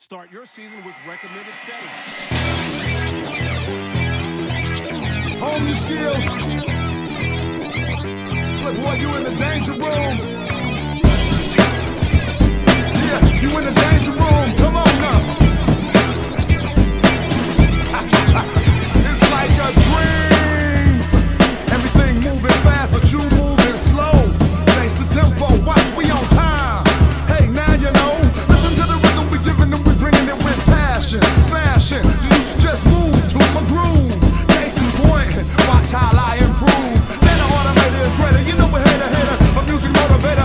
Start your season with recommended settings. Hone your skills. Look, boy, you in the danger room. Yeah, you in the danger room. Come on now. It's like a dream. Everything moving fast, but you moving slow. Change the tempo, watch, we on time. Hey, now you know. Listen to the rhythm we giving them, we bringing it with passion. Smashing, you should just move to my groove. Case in point, watch how I improve. Then the automator is ready, you know we're header. A music motivator.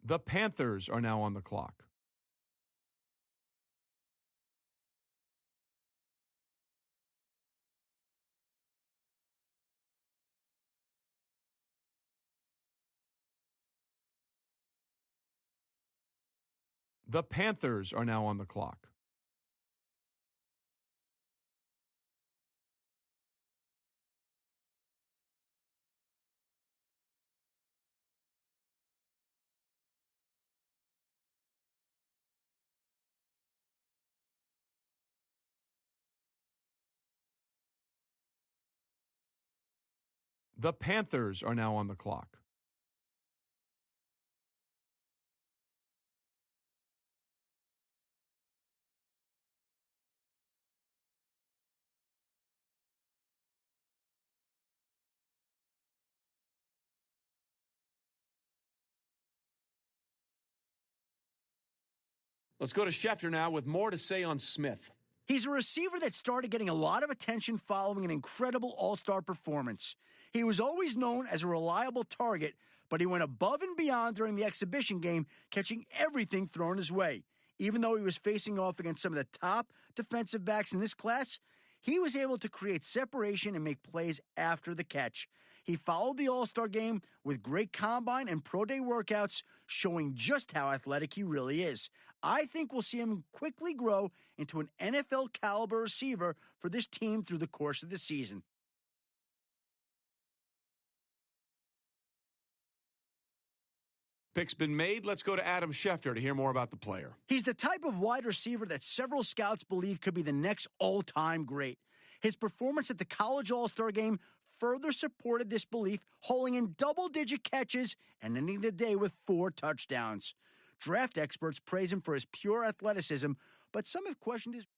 The Panthers are now on the clock. The Panthers are now on the clock. The Panthers are now on the clock. Let's go to Schefter now with more to say on Smith. He's a receiver that started getting a lot of attention following an incredible all-star performance. He was always known as a reliable target, but he went above and beyond during the exhibition game, catching everything thrown his way. Even though he was facing off against some of the top defensive backs in this class, he was able to create separation and make plays after the catch. He followed the All-Star game with great combine and pro day workouts, showing just how athletic he really is. I think we'll see him quickly grow into an NFL caliber receiver for this team through the course of the season. Pick's been made. Let's go to Adam Schefter to hear more about the player. He's the type of wide receiver that several scouts believe could be the next all-time great. His performance at the College All-Star Game further supported this belief, hauling in double-digit catches and ending the day with 4 touchdowns. Draft experts praise him for his pure athleticism, but some have questioned his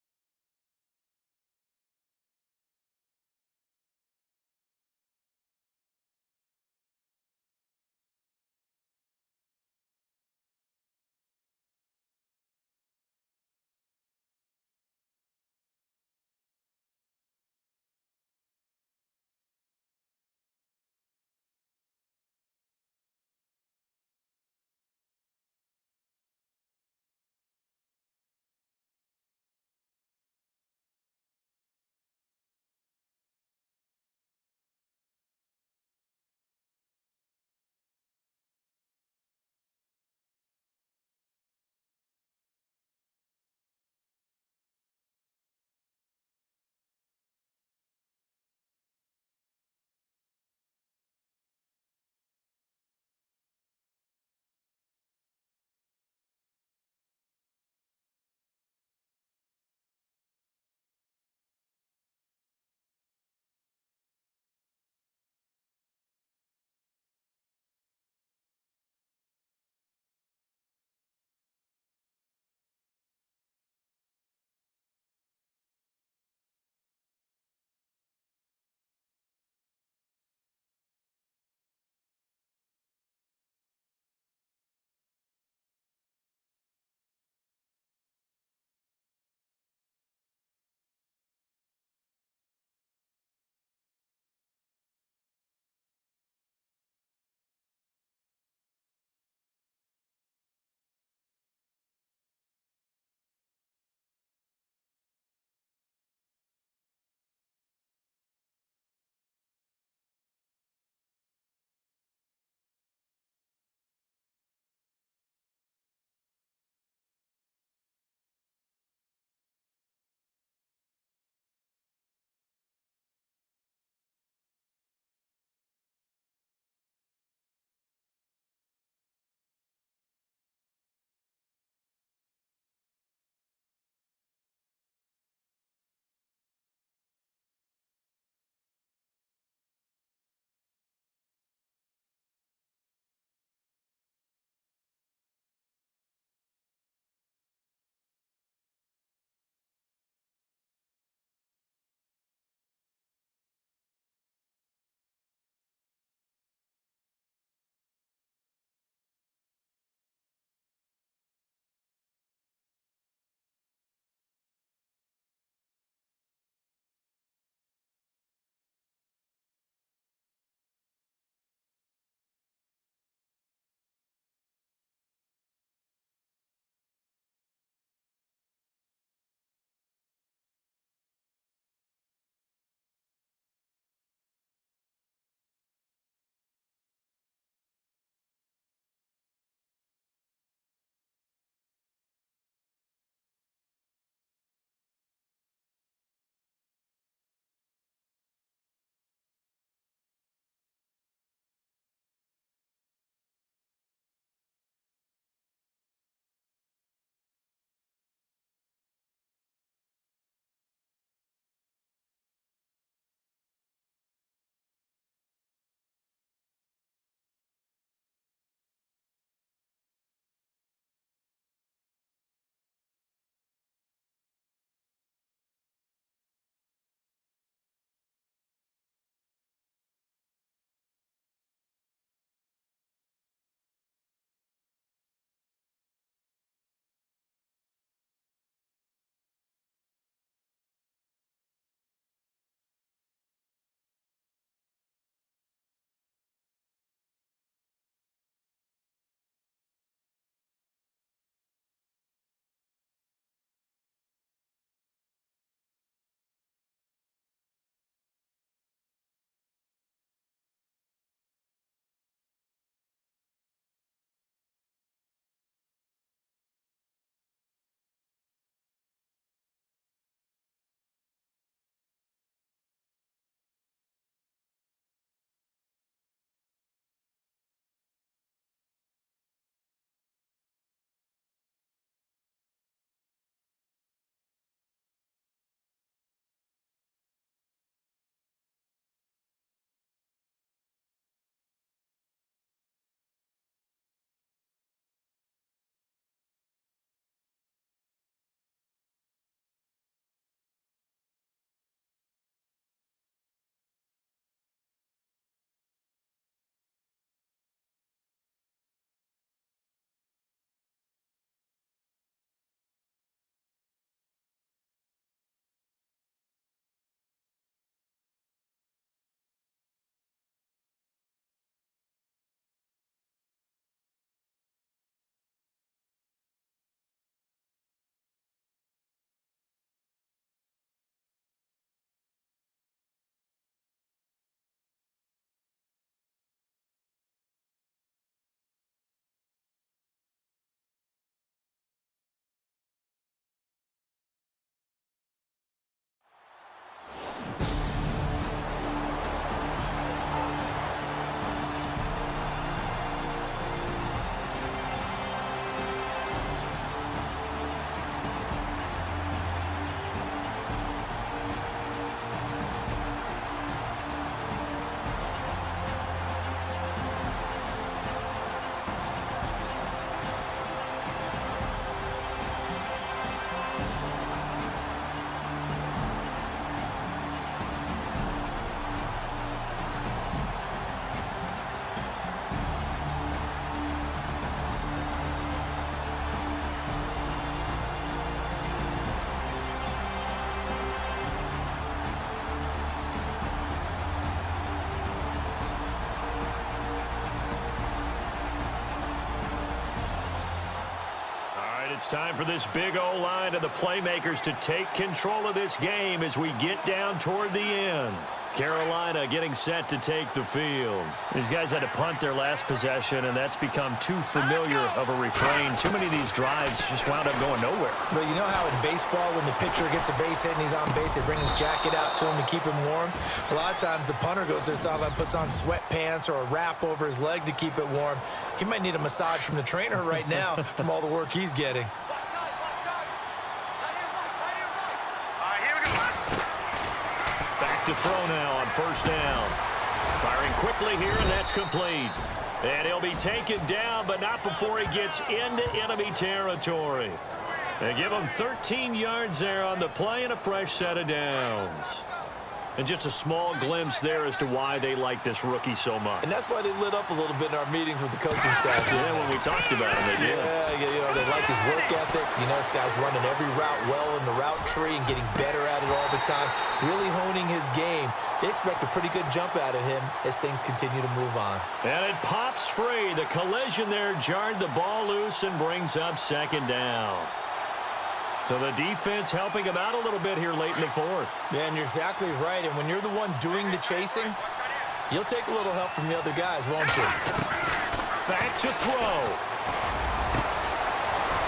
It's time for this big O-line and the playmakers to take control of this game as we get down toward the end. Carolina getting set to take the field. These guys had to punt their last possession, and that's become too familiar of a refrain. Too many of these drives just wound up going nowhere. But you know how in baseball, when the pitcher gets a base hit and he's on base, they bring his jacket out to him to keep him warm? A lot of times the punter goes to the sideline, puts on sweatpants or a wrap over his leg to keep it warm. He might need a massage from the trainer right now from all the work he's getting. Back to throw now on first down. Firing quickly here, and that's complete. And he'll be taken down, but not before he gets into enemy territory. They give him 13 yards there on the play and a fresh set of downs. And just a small glimpse there as to why they like this rookie so much. And that's why they lit up a little bit in our meetings with the coaching staff. Yeah, when we talked about him, they did. Yeah, you know, they like his work ethic. You know, this guy's running every route well in the route tree and getting better at it all the time, really honing his game. They expect a pretty good jump out of him as things continue to move on. And it pops free. The collision there jarred the ball loose and brings up second down. So the defense helping him out a little bit here late in the fourth. Yeah, and you're exactly right. And when you're the one doing the chasing, you'll take a little help from the other guys, won't you? Back to throw.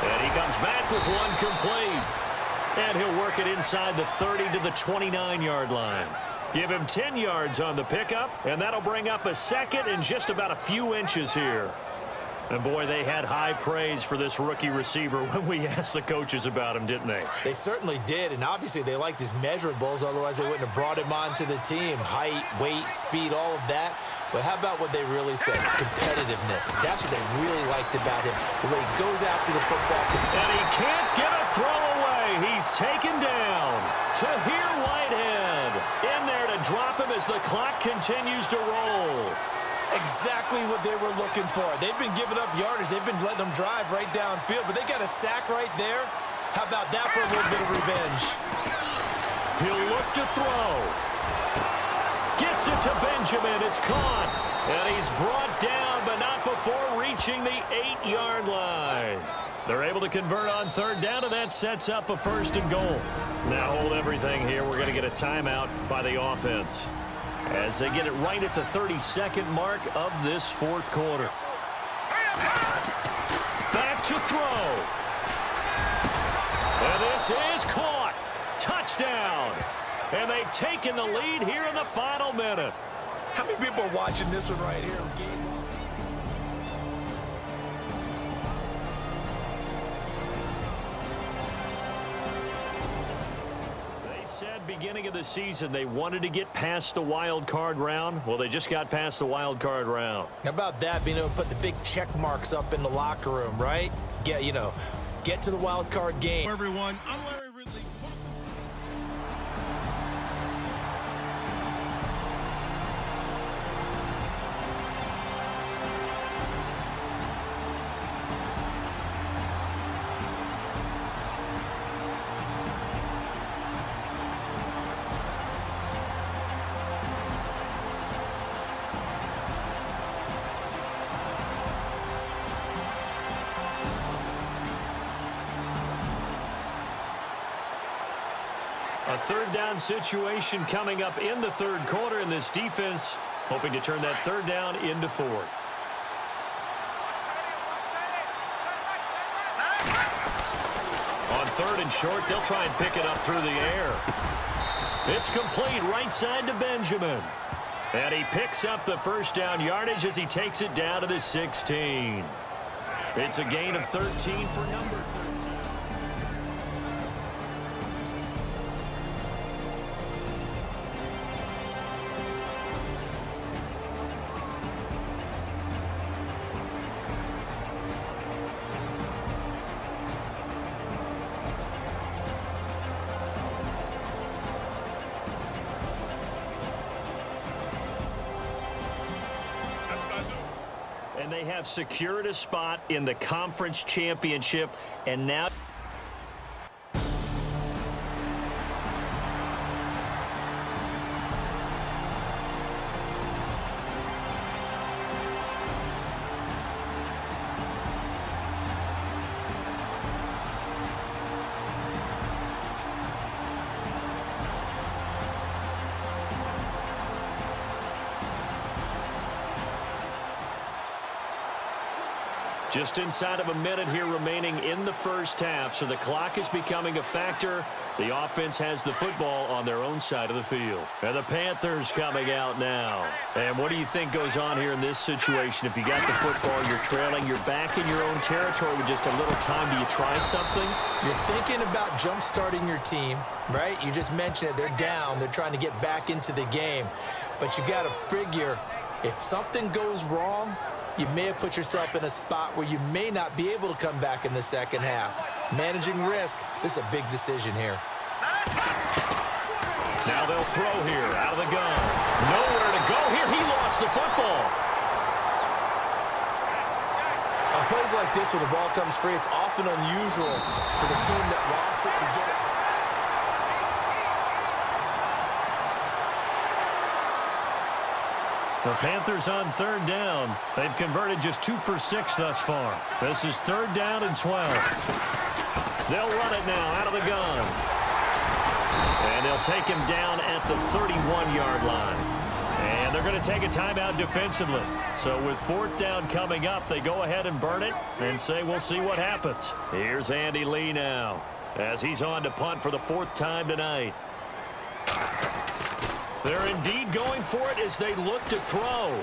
And he comes back with one complete. And he'll work it inside the 30 to the 29-yard line. Give him 10 yards on the pickup, and that'll bring up a second in just about a few inches here. And, boy, they had high praise for this rookie receiver when we asked the coaches about him, didn't they? They certainly did, and obviously they liked his measurables. Otherwise, they wouldn't have brought him onto the team. Height, weight, speed, all of that. But how about what they really said? Competitiveness. That's what they really liked about him. The way he goes after the football. And he can't get a throw away. He's taken down. Tahir Whitehead in there to drop him as the clock continues to roll. Exactly what they were looking for. They've been giving up yardage. They've been letting them drive right downfield, but they got a sack right there. How about that for a little bit of revenge? He'll look to throw. Gets it to Benjamin. It's caught. And he's brought down, but not before reaching the 8-yard line. They're able to convert on third down, and that sets up a first and goal. Now hold everything here. We're going to get a timeout by the offense as they get it right at the 32nd mark of this fourth quarter. Back to throw. And this is caught. Touchdown. And they've taken the lead here in the final minute. How many people are watching this one right here? Beginning of the season, they wanted to get past the wild card round. Well, they just got past the wild card round. How about that, being able to put the big check marks up in the locker room, right? Get to the wild card game. Everyone, I'm Larry Ridley. A third down situation coming up in the third quarter, and this defense hoping to turn that third down into fourth. On third and short, they'll try and pick it up through the air. It's complete right side to Benjamin. And he picks up the first down yardage as he takes it down to the 16. It's a gain of 13 for number 13. And they have secured a spot in the conference championship, and now Just inside of a minute here remaining in the first half, so the clock is becoming a factor. The offense has the football on their own side of the field. And the Panthers coming out now. And what do you think goes on here in this situation? If you got the football, you're trailing, you're back in your own territory with just a little time. Do you try something? You're thinking about jump-starting your team, right? You just mentioned it. They're down. They're trying to get back into the game. But you got to figure, if something goes wrong, you may have put yourself in a spot where you may not be able to come back in the second half. Managing risk, this is a big decision here. Now they'll throw here out of the gun. Nowhere to go here. He lost the football. On plays like this, when the ball comes free, it's often unusual for the team that lost it to get it. The Panthers on third down. They've converted just 2 for 6 thus far. This is third down and 12. They'll run it now out of the gun. And they'll take him down at the 31-yard line. And they're going to take a timeout defensively. So with fourth down coming up, they go ahead and burn it and say we'll see what happens. Here's Andy Lee now as he's on to punt for the 4th time tonight. They're indeed going for it as they look to throw.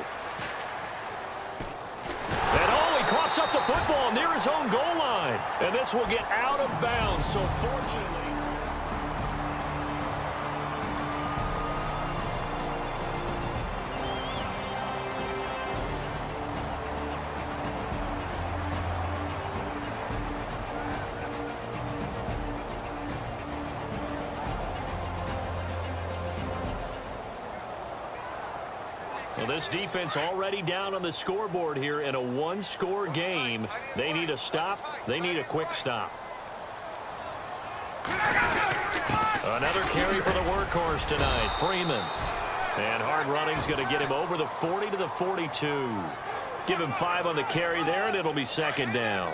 And he coughs up the football near his own goal line. And this will get out of bounds, so fortunately. Well, this defense already down on the scoreboard here in a one-score game. They need a stop. They need a quick stop. Another carry for the workhorse tonight, Freeman. And hard running's going to get him over the 40 to the 42. Give him 5 on the carry there, and it'll be second down.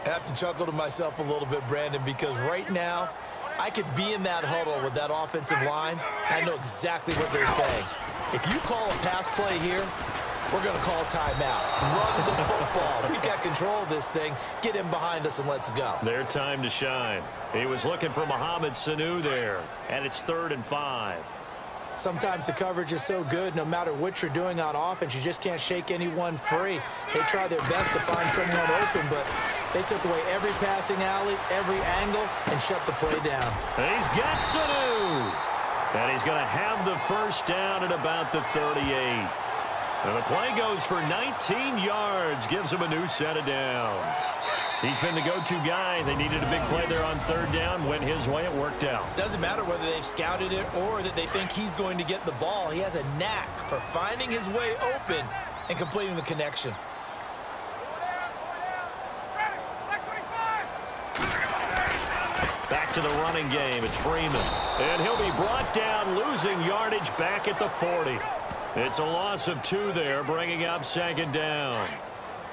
I have to chuckle to myself a little bit, Brandon, because right now I could be in that huddle with that offensive line. I know exactly what they're saying. If you call a pass play here, we're going to call timeout. Run the football. We've got control of this thing. Get him behind us and let's go. Their time to shine. He was looking for Mohamed Sanu there, and it's 3rd and 5. Sometimes the coverage is so good, no matter what you're doing on offense, you just can't shake anyone free. They try their best to find someone open, but they took away every passing alley, every angle, and shut the play down. And he's got Sanu. And he's going to have the first down at about the 38. And the play goes for 19 yards, gives him a new set of downs. He's been the go-to guy. They needed a big play there on third down. Went his way. It worked out. Doesn't matter whether they've scouted it or that they think he's going to get the ball. He has a knack for finding his way open and completing the connection. Back to the running game. It's Freeman. And he'll be brought down, losing yardage back at the 40. It's a loss of 2 there, bringing up second down.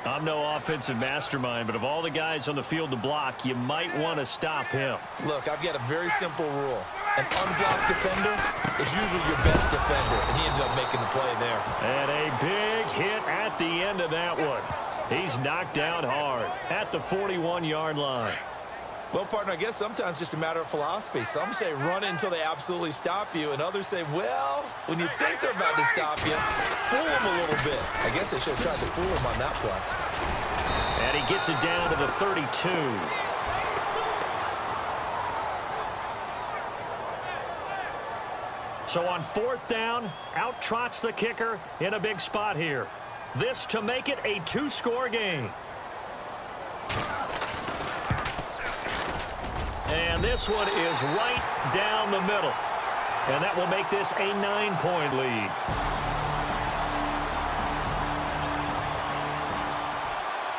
I'm no offensive mastermind, but of all the guys on the field to block, you might want to stop him. Look, I've got a very simple rule. An unblocked defender is usually your best defender, and he ended up making the play there. And a big hit at the end of that one. He's knocked down hard at the 41-yard line. Well, partner, I guess sometimes it's just a matter of philosophy. Some say run it until they absolutely stop you, and others say, well, when you think they're about to stop you, fool them a little bit. I guess they should have tried to fool him on that play. And he gets it down to the 32. So on 4th down, out trots the kicker in a big spot here. This to make it a 2-score game. And this one is right down the middle. And that will make this a 9-point lead.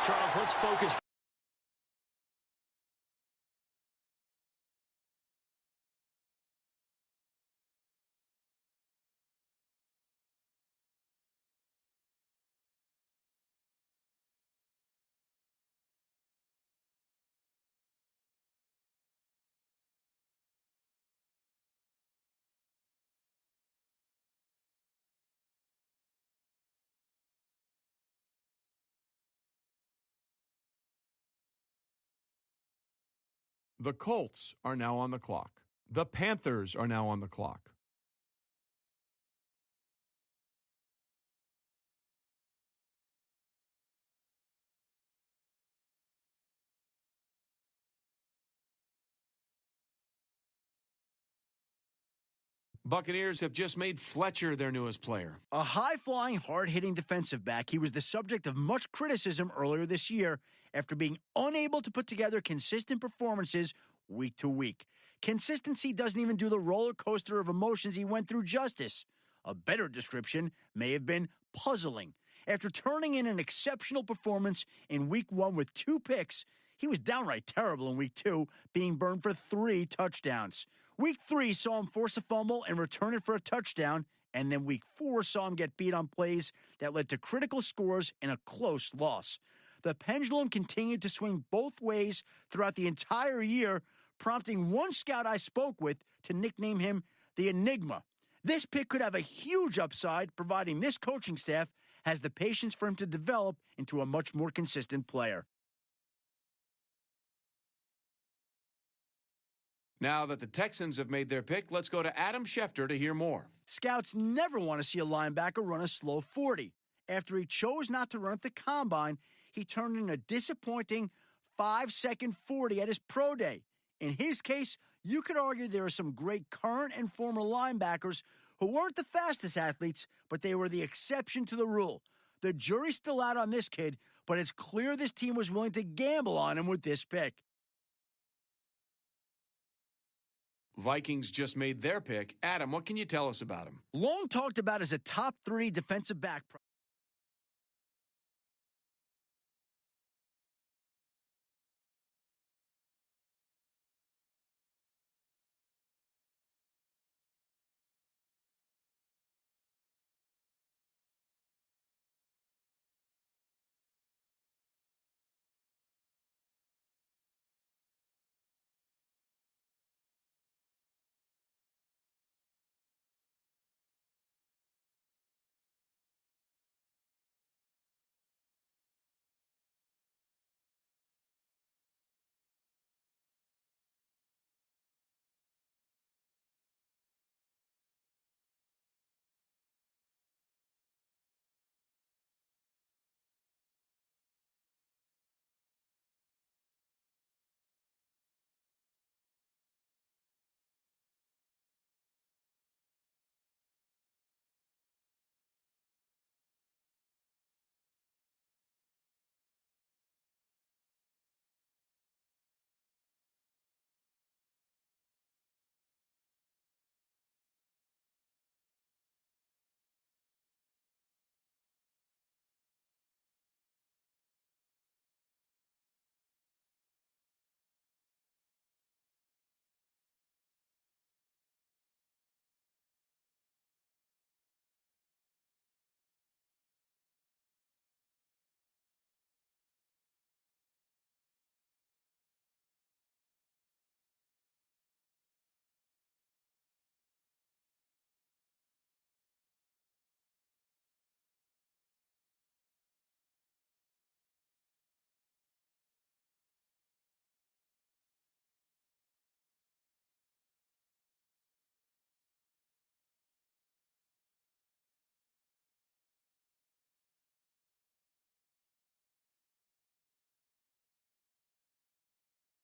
Charles, let's focus. The Colts are now on the clock. The Panthers are now on the clock. Buccaneers have just made Fletcher their newest player. A high-flying, hard-hitting defensive back, he was the subject of much criticism earlier this year after being unable to put together consistent performances week to week. Consistency doesn't even do the roller coaster of emotions he went through justice. A better description may have been puzzling. After turning in an exceptional performance in week 1 with 2 picks, he was downright terrible in week 2, being burned for 3 touchdowns. Week 3 saw him force a fumble and return it for a touchdown, and then week 4 saw him get beat on plays that led to critical scores and a close loss. The pendulum continued to swing both ways throughout the entire year, prompting one scout I spoke with to nickname him the Enigma. This pick could have a huge upside, providing this coaching staff has the patience for him to develop into a much more consistent player. Now that the Texans have made their pick, let's go to Adam Schefter to hear more. Scouts never want to see a linebacker run a slow 40. After he chose not to run at the combine, he turned in a disappointing 5-second 40 at his pro day. In his case, you could argue there are some great current and former linebackers who weren't the fastest athletes, but they were the exception to the rule. The jury's still out on this kid, but it's clear this team was willing to gamble on him with this pick. Vikings just made their pick. Adam, what can you tell us about him? Long talked about as a top 3 defensive back.